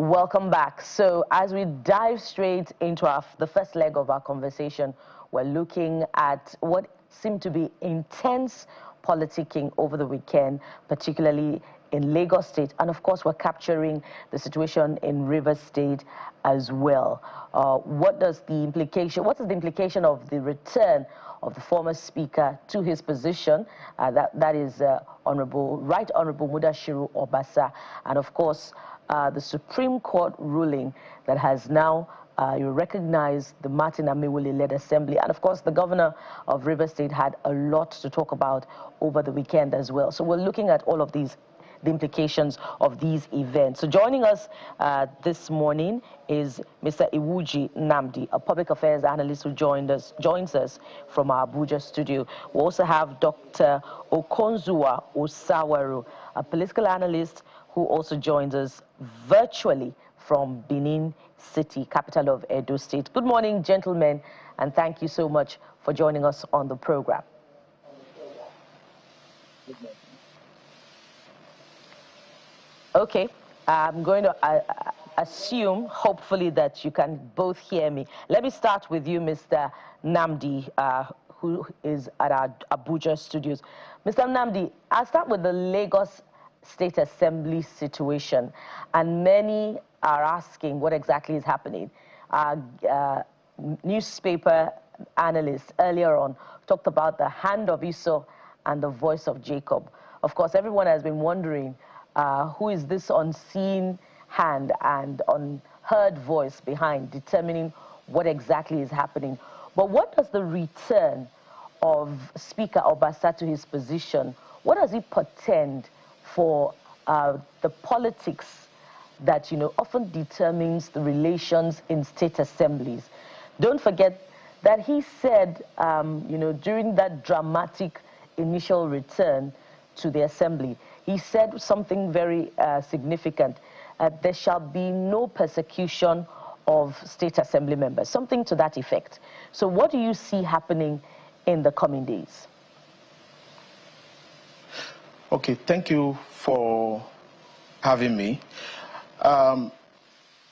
Welcome back. So as we dive straight into the first leg of our conversation, we're looking at what seemed to be intense politicking over the weekend, particularly in Lagos State. And of course, we're capturing the situation in Rivers State as well. What is the implication of the return of the former speaker to his position? That is Right Honorable Mudashiru Obasa. And of course, the Supreme Court ruling that has now recognized the Martin Amewule-led assembly. And of course, the governor of Rivers State had a lot to talk about over the weekend as well. So we're looking at all of these, the implications of these events. So joining us this morning is Mr. Iwuji Nnamdi, a public affairs analyst who joins us from our Abuja studio. We also have Dr. Okonzua Osawaru, a political analyst who also joins us virtually from Benin City, capital of Edo State. Good morning, gentlemen, and thank you so much for joining us on the program. Okay, I'm going to assume, hopefully, that you can both hear me. Let me start with you, Mr. Nnamdi, who is at our Abuja studios. Mr. Nnamdi, I'll start with the Lagos State Assembly situation, and many are asking what exactly is happening. Newspaper analysts earlier on talked about the hand of Esau and the voice of Jacob. Of course, everyone has been wondering who is this unseen hand and unheard voice behind determining what exactly is happening. But what does the return of Speaker Obasa to his position, what does it portend for the politics that, often determines the relations in state assemblies? Don't forget that he said, during that dramatic initial return to the assembly, he said something very significant. There shall be no persecution of state assembly members, something to that effect. So what do you see happening in the coming days? Okay, thank you for having me.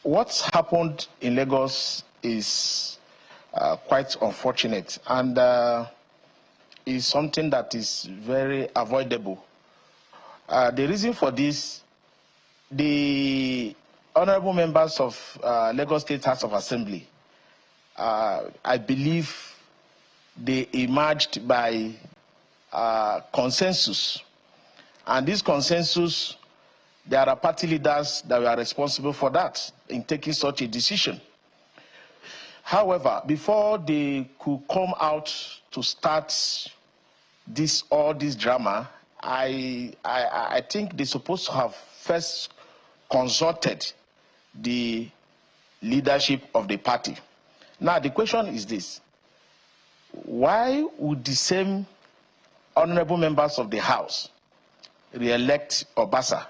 What's happened in Lagos is quite unfortunate, and is something that is very avoidable. The reason for this, the honorable members of Lagos State House of Assembly, I believe they emerged by consensus. And this consensus, there are party leaders that were responsible for that in taking such a decision. However, before they could come out to start all this drama, I think they're supposed to have first consulted the leadership of the party. Now, the question is this: why would the same honorable members of the House re-elect Obasa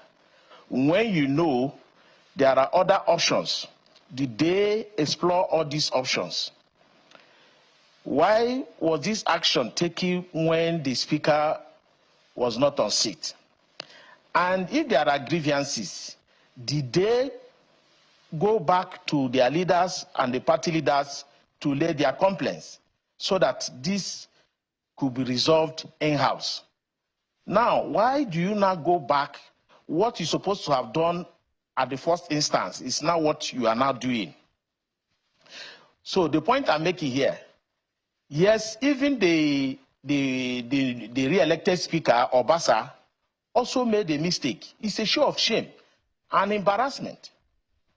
when you know there are other options? Did they explore all these options? Why was this action taken when the speaker was not on seat? And if there are grievances, did they go back to their leaders and the party leaders to lay their complaints so that this could be resolved in-house? Now, why do you not go back? What you're supposed to have done at the first instance is now what you are now doing. So the point I'm making here, yes, even the re-elected speaker, Obasa, also made a mistake. It's a show of shame and embarrassment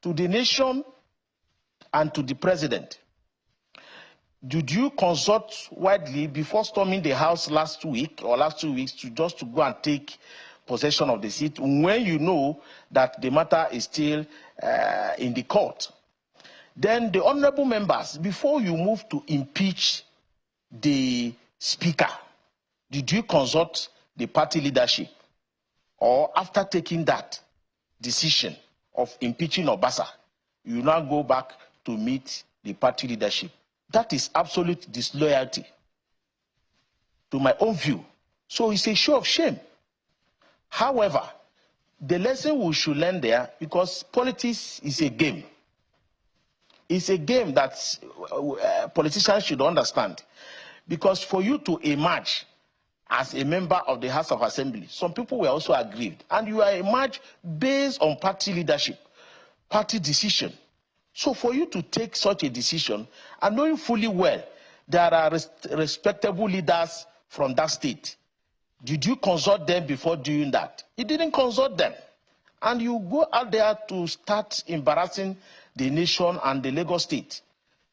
to the nation and to the president. Did you consult widely before storming the House last week or last 2 weeks to go and take possession of the seat when you know that the matter is still in the court? Then the honorable members, before you move to impeach the speaker, did you consult the party leadership? Or after taking that decision of impeaching Obasa, you now go back to meet the party leadership? That is absolute disloyalty, to my own view. So it's a show of shame. However, the lesson we should learn there, because politics is a game. It's a game that politicians should understand. Because for you to emerge as a member of the House of Assembly, some people were also aggrieved. And you are emerged based on party leadership, party decision. So for you to take such a decision, and knowing fully well there are respectable leaders from that state, did you consult them before doing that? You didn't consult them. And you go out there to start embarrassing the nation and the Lagos state.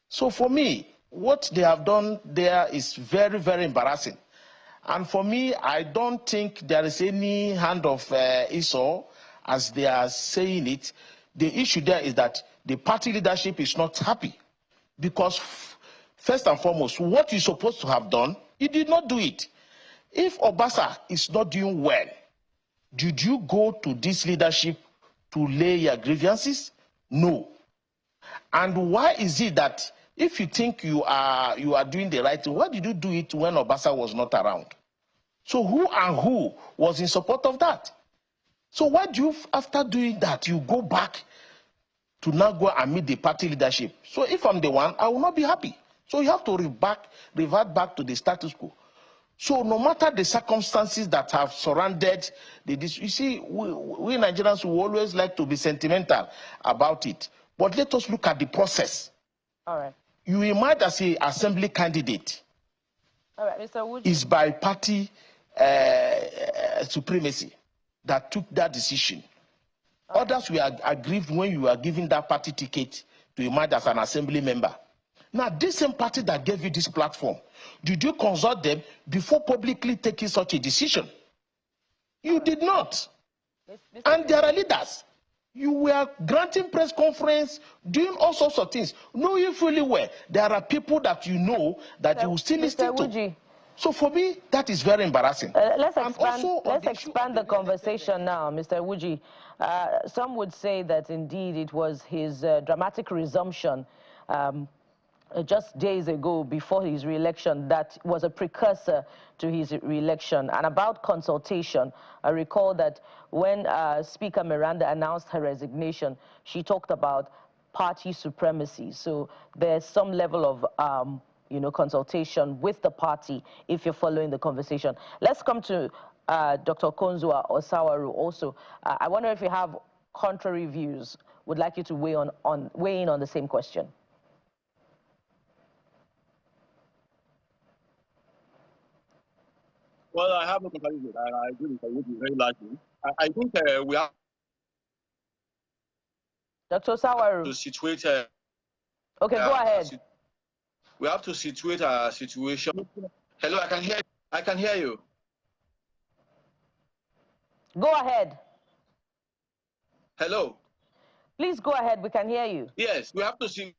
So for me, what they have done there is very, very embarrassing. And for me, I don't think there is any hand of Esau, as they are saying it. The issue there is that the party leadership is not happy. Because first and foremost, what you're supposed to have done, you did not do it. If Obasa is not doing well, did you go to this leadership to lay your grievances? No. And why is it that if you think you are doing the right thing, why did you do it when Obasa was not around? So who was in support of that? So why do you, after doing that, you go back to now go and meet the party leadership? So if I'm the one, I will not be happy. So you have to revert back to the status quo. So no matter the circumstances that have surrounded this, you see, we Nigerians will always like to be sentimental about it. But let us look at the process. All right. You emerge as an assembly candidate. All right, Mr. Wood. It's by party supremacy that took that decision. All Others were aggrieved when you were given that party ticket to emerge as an assembly member. Now, this same party that gave you this platform, did you consult them before publicly taking such a decision? You did not. And there are leaders. You were granting press conference, doing all sorts of things, knowing fully well there are people that you know that you will still listen to. So for me, that is very embarrassing. Let's expand the conversation now, Mr. Wuji. Some would say that indeed it was his dramatic resumption just days ago before his re-election that was a precursor to his re-election. And about consultation, I recall that when Speaker Miranda announced her resignation, she talked about party supremacy. So there's some level of consultation with the party if you're following the conversation. Let's come to Dr. Konzua Osawaru also. I wonder if you have contrary views. Would like you to weigh in on the same question. Well, I have no comparison. I agree with you very largely. I think we have Dr. Osawaru. to situate. Okay, go ahead. We have to situate a situation. Hello, I can hear you. I can hear you. Go ahead. Hello. Please go ahead. We can hear you. Yes, we have to see.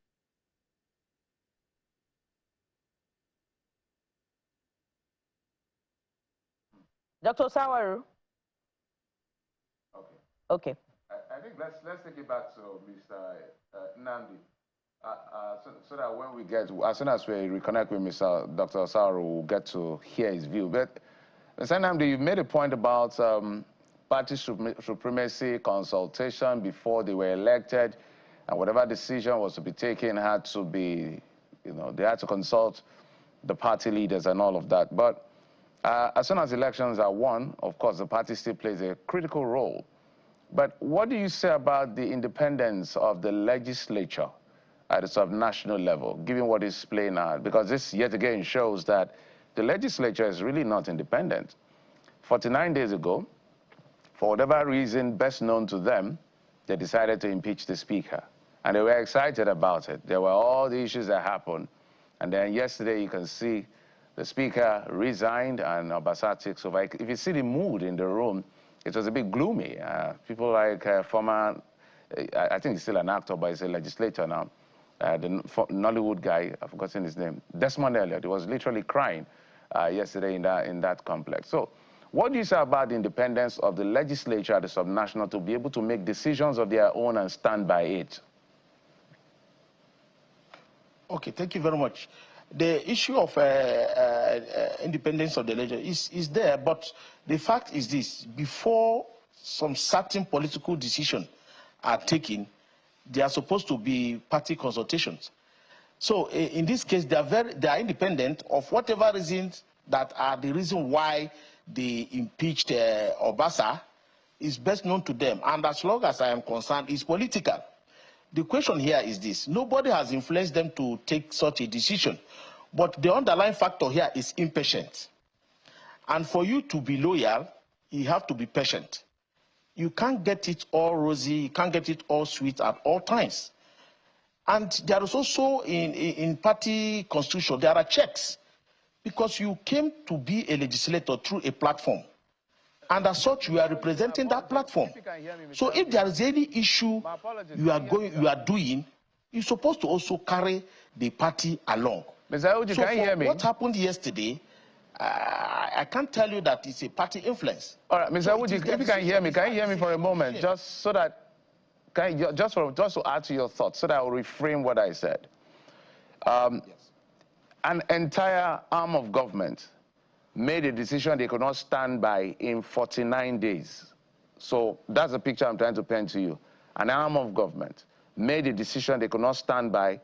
Dr. Osawaru. Okay. Okay. I think let's take it back to Mr. Nnamdi. So that when we get, as soon as we reconnect with Mr. Dr. Osawaru, we'll get to hear his view. But Mr. Nnamdi, you made a point about party supremacy consultation before they were elected, and whatever decision was to be taken had to be, they had to consult the party leaders and all of that. But as soon as elections are won, of course, the party still plays a critical role. But what do you say about the independence of the legislature at the subnational level, given what is playing out? Because this, yet again, shows that the legislature is really not independent. 49 days ago, for whatever reason best known to them, they decided to impeach the speaker. And they were excited about it. There were all the issues that happened. And then yesterday, you can see the speaker resigned and Obasa takes over. If you see the mood in the room, it was a bit gloomy. People like former, I think he's still an actor, but he's a legislator now, the Nollywood guy, I've forgotten his name, Desmond Elliott. He was literally crying yesterday in that complex. So what do you say about the independence of the legislature at the subnational to be able to make decisions of their own and stand by it? Okay, thank you very much. The issue of independence of the legislature is there, but the fact is this: before some certain political decisions are taken, they are supposed to be party consultations. So in this case, they are independent of whatever reasons that are the reason why they impeached Obasa is best known to them. And as long as I am concerned, it's political. The question here is this: nobody has influenced them to take such a decision, but the underlying factor here is impatience. And for you to be loyal, you have to be patient. You can't get it all rosy, you can't get it all sweet at all times. And there is also in party constitution, there are checks, because you came to be a legislator through a platform. And as such, you are representing that platform. So if there is any issue you are doing, you're supposed to also carry the party along. Mr. Aoji, can you hear me? What happened yesterday, I can't tell you that it's a party influence. All right, Mr. Aoji, if you can hear me for a moment, just so that, just to add to your thoughts, so that I'll reframe what I said. Yes. An entire arm of government made a decision they could not stand by in 49 days. So that's the picture I'm trying to paint to you. An arm of government made a decision they could not stand by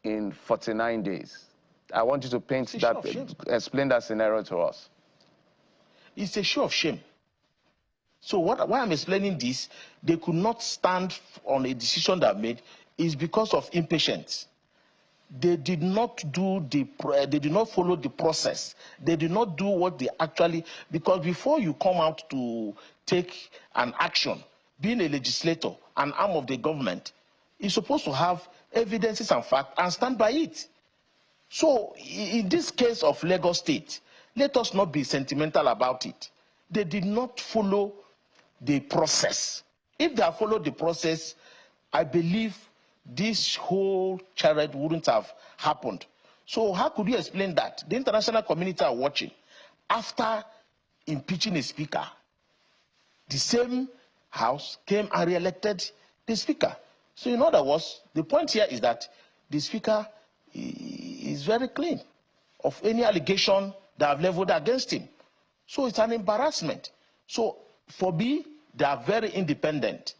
in 49 days. I want you to paint that, explain that scenario to us. It's a show of shame. So why I'm explaining this, they could not stand on a decision they made, is because of impatience. They did not follow the process. They did not do what they actually, because before you come out to take an action, being a legislator, an arm of the government, you're supposed to have evidences and facts and stand by it. So in this case of Lagos State, let us not be sentimental about it. They did not follow the process. If they had followed the process, I believe this whole charade wouldn't have happened. So how could you explain that? The international community are watching. After impeaching a speaker, the same house came and re-elected the speaker. So in other words, the point here is that the speaker is very clean of any allegation that have leveled against him. So it's an embarrassment. So for me, they are very independent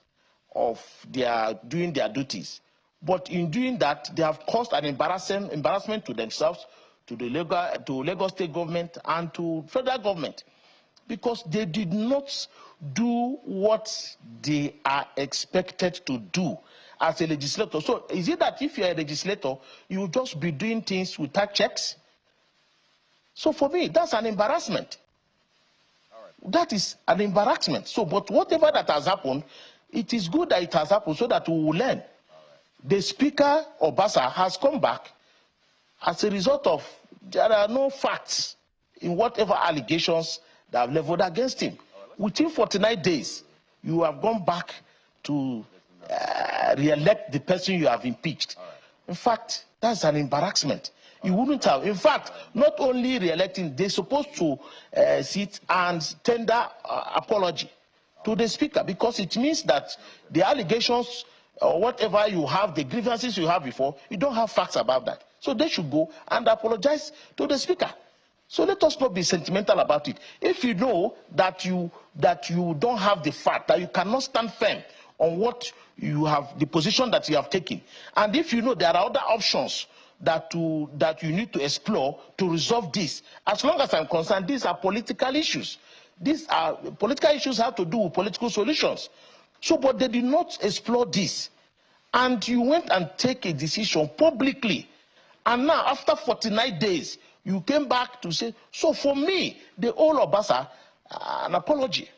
of their doing their duties. But in doing that, they have caused an embarrassment to themselves, to the Lagos State government, and to federal government, because they did not do what they are expected to do as a legislator. So is it that if you're a legislator, you will just be doing things without checks? So for me, that's an embarrassment. All right. That is an embarrassment. So, but whatever that has happened, it is good that it has happened so that we will learn. The speaker, Obasa, has come back as a result of there are no facts in whatever allegations that have leveled against him. Within 49 days, you have gone back to re-elect the person you have impeached. In fact, that's an embarrassment. You wouldn't have. In fact, not only re-electing, they're supposed to sit and tender apology to the speaker, because it means that the allegations or whatever you have, the grievances you have before, you don't have facts about that. So they should go and apologize to the speaker. So let us not be sentimental about it. If you know that you don't have the fact, that you cannot stand firm on what you have, the position that you have taken, and if you know there are other options that you need to explore to resolve this, as long as I'm concerned, these are political issues. These are political issues have to do with political solutions. So, but they did not explore this. And you went and take a decision publicly. And now, after 49 days, you came back to say, so for me, the owe Obasa an apology.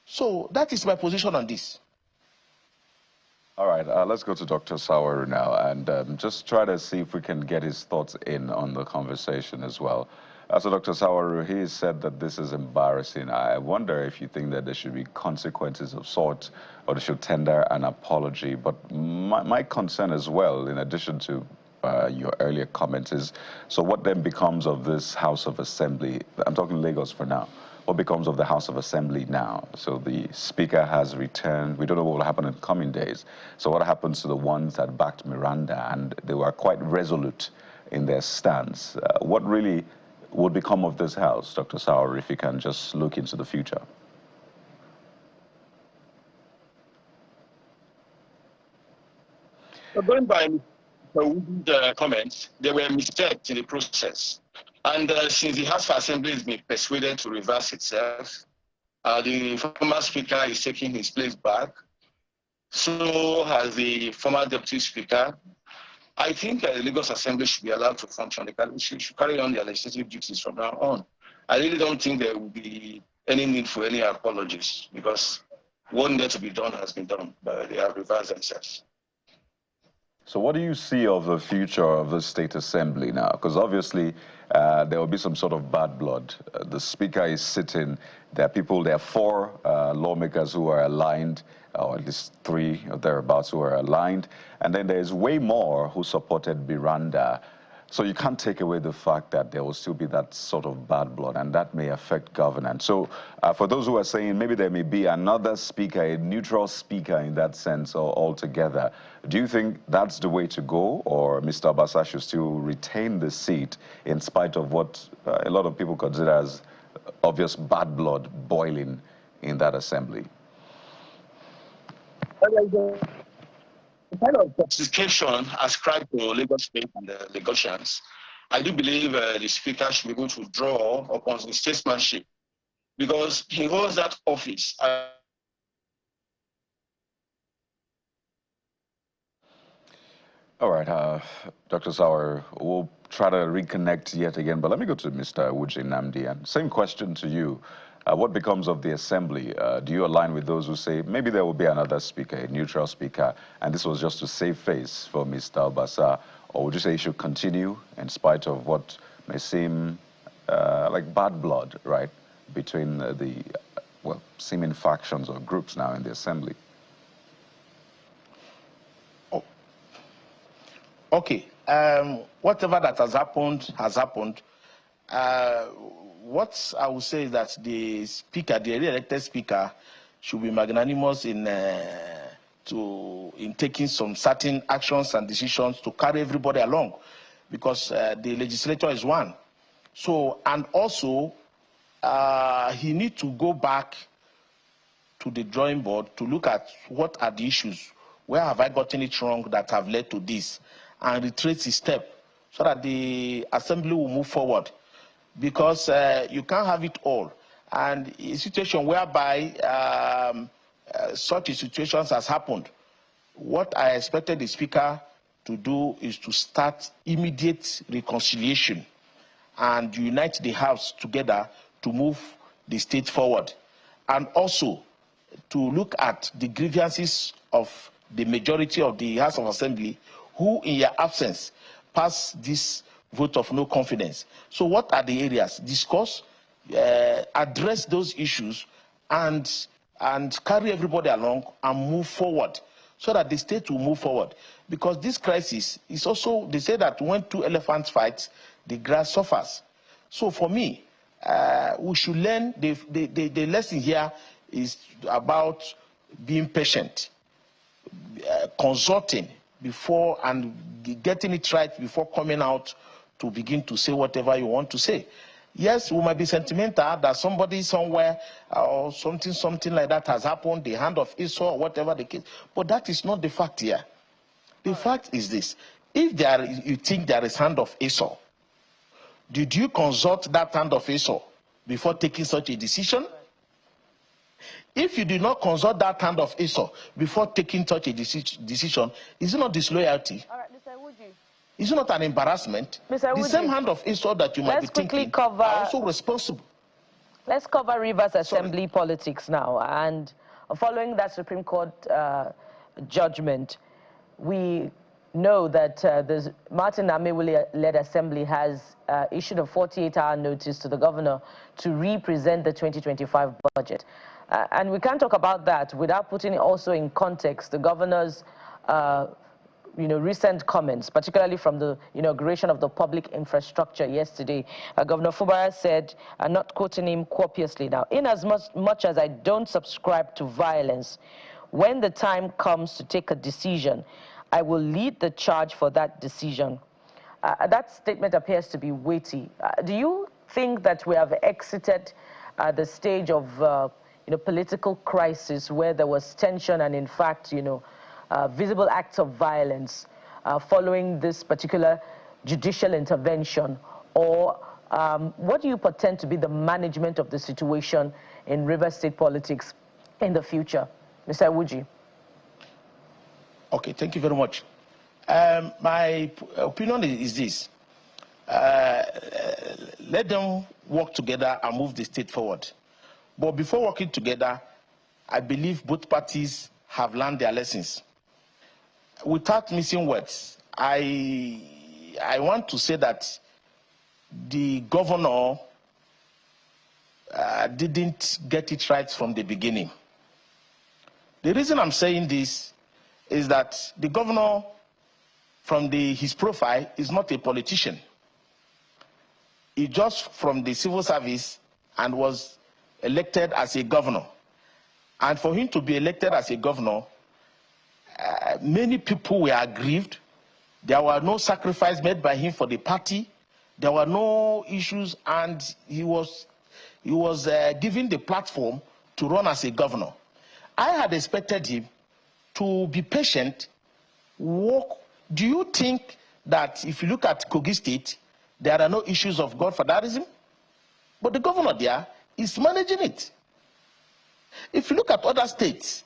So that is my position on this. All right, let's go to Dr. Sawaru now and just try to see if we can get his thoughts in on the conversation as well. So Dr. Sawaru, he said that this is embarrassing. I wonder if you think that there should be consequences of sorts, or they should tender an apology. But my concern as well, in addition to your earlier comments, is so what then becomes of this House of Assembly? I'm talking Lagos for now. What becomes of the House of Assembly now? So the Speaker has returned. We don't know what will happen in the coming days. So what happens to the ones that backed Miranda, and they were quite resolute in their stance? What really would become of this House, Dr. Sawaru, if you can just look into the future? So going by the comments, they were mistakes in the process. And since the House of Assembly has been persuaded to reverse itself, the former speaker is taking his place back. So has the former deputy speaker. I think the Lagos Assembly should be allowed to function. They should carry on their legislative duties from now on. I really don't think there will be any need for any apologies because what needed to be done has been done, but they have reversed themselves. So what do you see of the future of the State Assembly now? Because obviously there will be some sort of bad blood. The Speaker is sitting. There are 4 lawmakers who are aligned, or at least 3 or thereabouts who are aligned. And then there's way more who supported Miranda. So you can't take away the fact that there will still be that sort of bad blood, and that may affect governance. So for those who are saying maybe there may be another speaker, a neutral speaker in that sense or altogether, do you think that's the way to go, or Mr. Obasa should still retain the seat in spite of what a lot of people consider as obvious bad blood boiling in that assembly? The kind of justification ascribed to Lagos State and the Lagosians, I do believe the speaker should be able to draw upon his statesmanship because he holds that office. All right, Dr. Sauer, we'll try to reconnect yet again, but let me go to Mr. Uche Nnamdi, and same question to you. What becomes of the assembly? Do you align with those who say maybe there will be another speaker, a neutral speaker, and this was just to save face for Mr. Obasa? Or would you say he should continue in spite of what may seem like bad blood, right, between the seeming factions or groups now in the assembly? Oh. Okay. Whatever that has happened has happened. What I would say is that the speaker, the re-elected speaker, should be magnanimous in taking some certain actions and decisions to carry everybody along, because the legislature is one. So, and also, he needs to go back to the drawing board to look at what are the issues, where have I gotten it wrong that have led to this, and retrace his step so that the assembly will move forward. Because you can't have it all. And a situation whereby such a situation has happened, what I expected the speaker to do is to start immediate reconciliation and unite the House together to move the state forward. And also to look at the grievances of the majority of the House of Assembly who, in their absence, passed this vote of no confidence. So what are the areas? Discuss, address those issues, and carry everybody along and move forward so that the state will move forward. Because this crisis is also, they say that when 2 elephants fight, the grass suffers. So for me, we should learn, the lesson here is about being patient, consulting before and getting it right before coming out to begin to say whatever you want to say. Yes, we might be sentimental that somebody somewhere or something like that has happened, the hand of Esau or whatever the case, but that is not the fact here. The fact is this: if you think there is hand of Esau, did you consult that hand of Esau before taking such a decision? If you did not consult that hand of Esau before taking such a decision, is it not disloyalty? All right, Mr. Woodji. Is it not an embarrassment? Mr. The same hand of Esau that you might be thinking are also responsible. Let's cover Rivers Assembly politics now. And following that Supreme Court judgment, we know that the Martin Amewule-led Assembly has issued a 48-hour notice to the governor to represent the 2025 budget. And we can't talk about that without putting also in context the governor's recent comments, particularly from the inauguration of the public infrastructure yesterday. Governor Fubara said, not quoting him copiously now, "In as much as I don't subscribe to violence, when the time comes to take a decision, I will lead the charge for that decision." That statement appears to be weighty. Do you think that we have exited the stage of political crisis where there was tension and, in fact, visible acts of violence following this particular judicial intervention? Or what do you pretend to be the management of the situation in Rivers State politics in the future? Mr. Iwuji. Okay, thank you very much. My opinion is this. Let them work together and move the state forward. But before working together, I believe both parties have learned their lessons. Without missing words, I want to say that the governor didn't get it right from the beginning. The reason I'm saying this is that the governor, from his profile, is not a politician. He just from the civil service and was elected as a governor. And for him to be elected as a governor, many people were aggrieved. There were no sacrifice made by him for the party. There were no issues, and he was given the platform to run as a governor. I had expected him to be patient, work. Do you think that if you look at Kogi State, there are no issues of godfatherism? But the governor there is managing it. If you look at other states,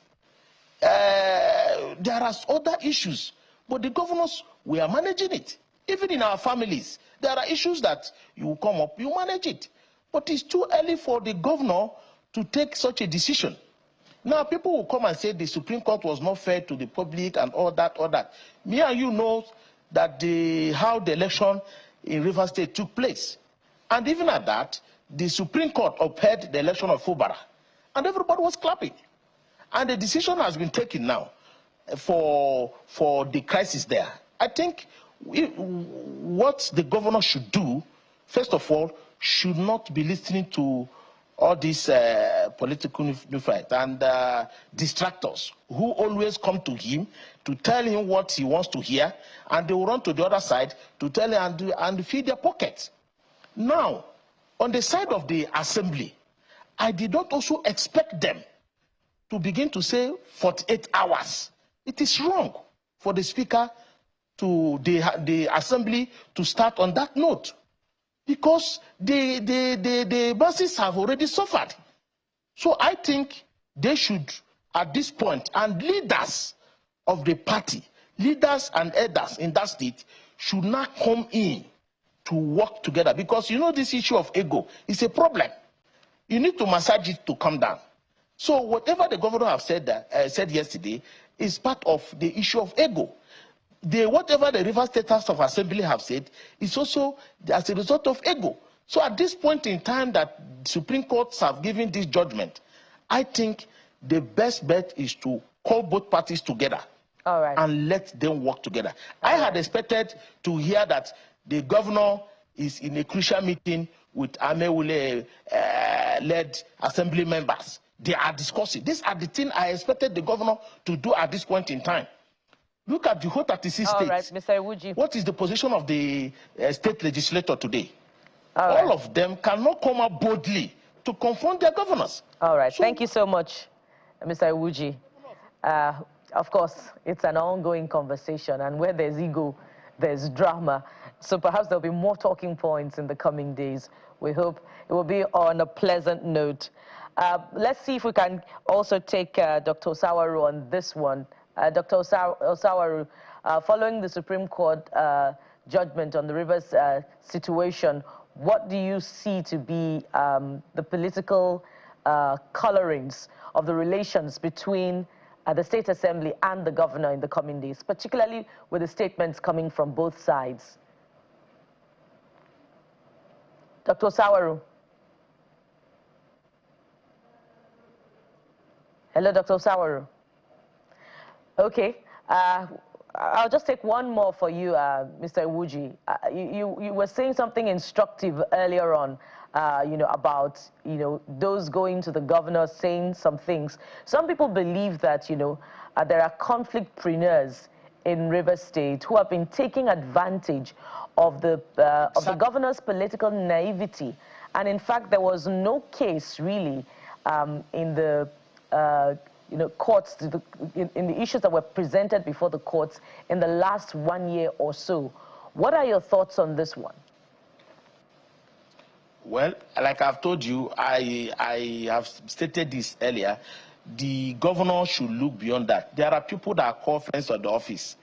there are other issues, but the governors, we are managing it. Even in our families, there are issues that you come up, you manage it. But it's too early for the governor to take such a decision. Now, people will come and say the Supreme Court was not fair to the public and all that, all that. Me and you know that how the election in Rivers State took place. And even at that, the Supreme Court upheld the election of Fubara. And everybody was clapping. And the decision has been taken now for the crisis there. I think what the governor should do, first of all, should not be listening to all these political fight and distractors who always come to him to tell him what he wants to hear, and they will run to the other side to tell him and feed their pockets. Now, on the side of the assembly, I did not also expect them to begin to say 48 hours. It is wrong for the speaker to the assembly to start on that note, because the bosses have already suffered. So I think they should, at this point, and leaders of the party, leaders and elders in that state should not come in to work together, because you know this issue of ego is a problem. You need to massage it to come down. So whatever the governor have said said yesterday is part of the issue of ego. Whatever the River State House of Assembly have said is also as a result of ego. So at this point in time that Supreme Courts have given this judgment, I think the best bet is to call both parties together. All right. And let them work together. I had expected to hear that the governor is in a crucial meeting with Amewule-led assembly members. They are discussing. These are the things I expected the governor to do at this point in time. Look at the whole 36 states. All right, Mr. Iwuji. What is the position of the state legislator today? All of them cannot come up boldly to confront their governors. All right, so, thank you so much, Mr. Iwuji. Of course, it's an ongoing conversation, and where there's ego, there's drama. So perhaps there'll be more talking points in the coming days. We hope it will be on a pleasant note. Let's see if we can also take Dr. Osawaru on this one. Dr. Osawaru, following the Supreme Court judgment on the Rivers situation, what do you see to be the political colorings of the relations between the State Assembly and the governor in the coming days, particularly with the statements coming from both sides? Dr. Osawaru. Hello, Dr. Osawaru. Okay, I'll just take one more for you, Mr. Iwuji. You were saying something instructive earlier on, about, those going to the governor saying some things. Some people believe that, there are conflictpreneurs in Rivers State who have been taking advantage of the governor's political naivety. And in fact, there was no case really in the courts, in the issues that were presented before the courts in the last 1 year or so. What are your thoughts on this one? Well, like I've told you, I have stated this earlier. The governor should look beyond that. There are people that are called friends of the office.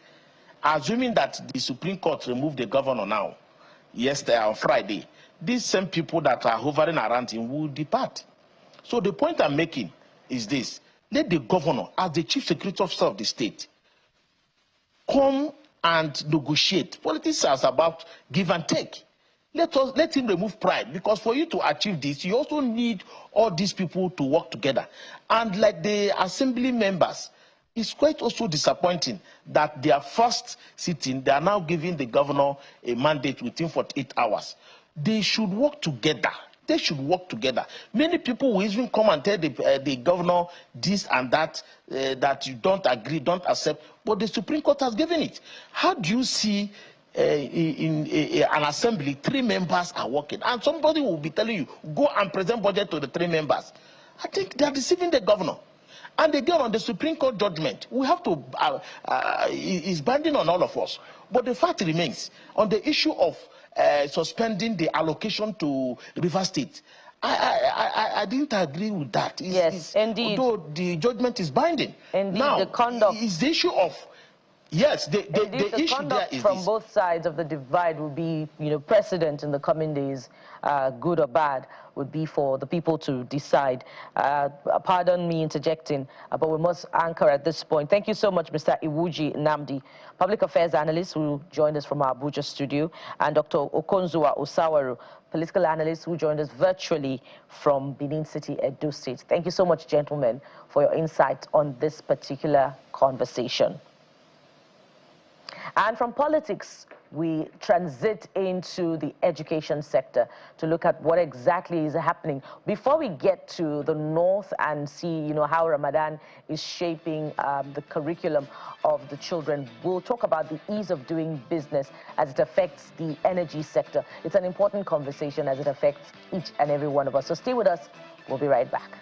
Assuming that the Supreme Court removed the governor now, yesterday on Friday, these same people that are hovering around him will depart. So the point I'm making is this: let the governor, as the chief security officer of the state, come and negotiate. Politics is about give and take. Let him remove pride, because for you to achieve this, you also need all these people to work together. And like the assembly members, it's quite also disappointing that their first sitting, they are now giving the governor a mandate within 48 hours. They should work together. They should work together. Many people will even come and tell the governor this and that, that you don't agree, don't accept, but the Supreme Court has given it. How do you see in an assembly, 3 members are working, and somebody will be telling you, go and present budget to the 3 members? I think they are deceiving the governor. And again, on the Supreme Court judgment, we have to, is binding on all of us. But the fact remains, on the issue of suspending the allocation to River State, I didn't agree with that. Yes, indeed. Although the judgment is binding. Indeed, now, the conduct is the issue of, yes, the issue there is from this. both sides of the divide will be, precedent in the coming days, good or bad, would be for the people to decide. Pardon me interjecting, but we must anchor at this point. Thank you so much, Mr. Iwuji Nnamdi, public affairs analyst who joined us from our Abuja studio, and Dr. Okonzua Osawaru, political analyst who joined us virtually from Benin City, Edo State. Thank you so much, gentlemen, for your insight on this particular conversation. And from politics, we transit into the education sector to look at what exactly is happening. Before we get to the north and see, how Ramadan is shaping the curriculum of the children, we'll talk about the ease of doing business as it affects the energy sector. It's an important conversation as it affects each and every one of us. So stay with us. We'll be right back.